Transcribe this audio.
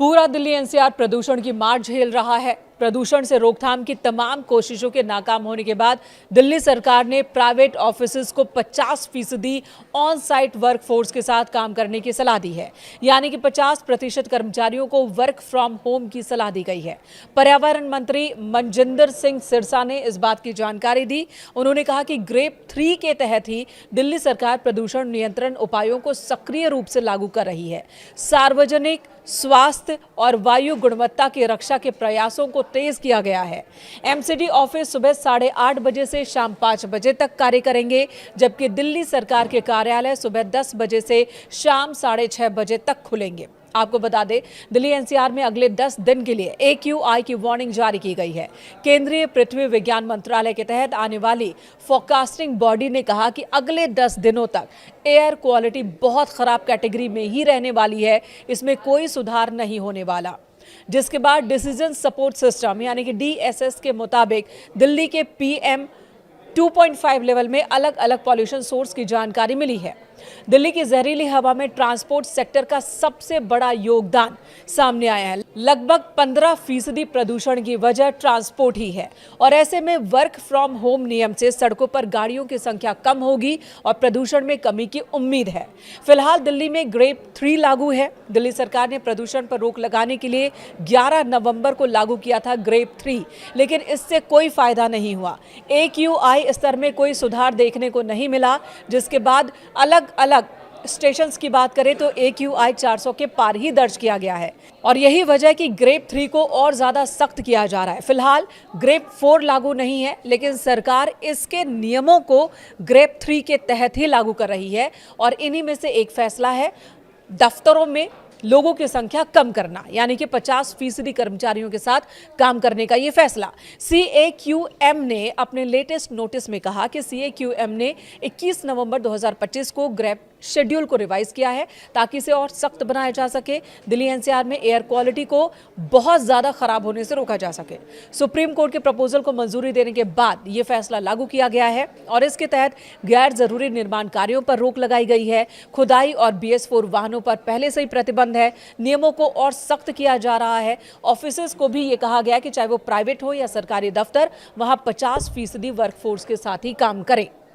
पूरा दिल्ली एनसीआर प्रदूषण की मार झेल रहा है। प्रदूषण से रोकथाम की तमाम कोशिशों के नाकाम होने के बाद दिल्ली सरकार ने प्राइवेट ऑफिसेज को 50% ऑन साइट वर्कफोर्स के साथ काम करने की सलाह दी है। यानी कि 50% कर्मचारियों को वर्क फ्रॉम होम की सलाह दी गई है। पर्यावरण मंत्री मनजिंदर सिंह सिरसा ने इस बात की जानकारी दी। उन्होंने कहा कि ग्रेप 3 के तहत ही दिल्ली सरकार प्रदूषण नियंत्रण उपायों को सक्रिय रूप से लागू कर रही है। सार्वजनिक स्वास्थ्य और वायु गुणवत्ता की रक्षा के प्रयासों को तेज किया गया है। एमसीडी ऑफिस सुबह 8:30 बजे से शाम 5 बजे तक कार्य करेंगे, जबकि दिल्ली सरकार के कार्यालय सुबह 10 बजे से शाम 6:30 बजे तक खुलेंगे। आपको बता दें, दिल्ली एनसीआर में अगले 10 दिन के लिए AQI की वार्निंग जारी की गई है। केंद्रीय पृथ्वी विज्ञान मंत्रालय के तहत आने वाली फोरकास्टिंग बॉडी ने कहा कि अगले 10 दिनों तक एयर क्वालिटी बहुत खराब कैटेगरी में ही रहने वाली है, इसमें कोई सुधार नहीं होने वाला। जिसके बाद डिसीजन सपोर्ट सिस्टम यानी कि DSS के मुताबिक दिल्ली के PM 2.5 लेवल में अलग अलग पॉल्यूशन सोर्स की जानकारी मिली है। दिल्ली की जहरीली हवा में ट्रांसपोर्ट सेक्टर का सबसे बड़ा योगदान सामने आया है। लगभग 15% प्रदूषण की वजह ट्रांसपोर्ट ही है और ऐसे में वर्क फ्रॉम होम नियम से सड़कों पर गाड़ियों की संख्या कम होगी और प्रदूषण में कमी की उम्मीद है। फिलहाल दिल्ली में ग्रेप 3 लागू है। दिल्ली सरकार ने प्रदूषण पर रोक लगाने के लिए 11 नवंबर को लागू किया था ग्रेप 3, लेकिन इससे कोई फायदा नहीं हुआ। AQI स्तर में कोई सुधार देखने को नहीं मिला, जिसके बाद अलग स्टेशंस की बात करें तो AQI 400 के पार ही दर्ज किया गया है और यही वजह है कि ग्रेप 3 को और ज्यादा सख्त किया जा रहा है। फिलहाल ग्रेप 4 लागू नहीं है, लेकिन सरकार इसके नियमों को ग्रेप 3 के तहत ही लागू कर रही है और इन्हीं में से एक फैसला है दफ्तरों में लोगों की संख्या कम करना, यानी कि 50% कर्मचारियों के साथ काम करने का ये फैसला। CAQM ने अपने लेटेस्ट नोटिस में कहा कि CAQM ने 21 नवंबर 2025 को ग्रेप शेड्यूल को रिवाइज किया है ताकि इसे और सख्त बनाया जा सके, दिल्ली एनसीआर में एयर क्वालिटी को बहुत ज्यादा खराब होने से रोका जा सके। सुप्रीम कोर्ट के प्रपोजल को मंजूरी देने के बाद यह फैसला लागू किया गया है और इसके तहत गैर जरूरी निर्माण कार्यों पर रोक लगाई गई है। खुदाई और BS4 वाहनों पर पहले से ही प्रतिबंध है। नियमों को और सख्त किया जा रहा है। ऑफिसेज को भी ये कहा गया कि चाहे वो प्राइवेट हो या सरकारी दफ्तर, वहां 50% वर्कफोर्स के साथ ही काम करें।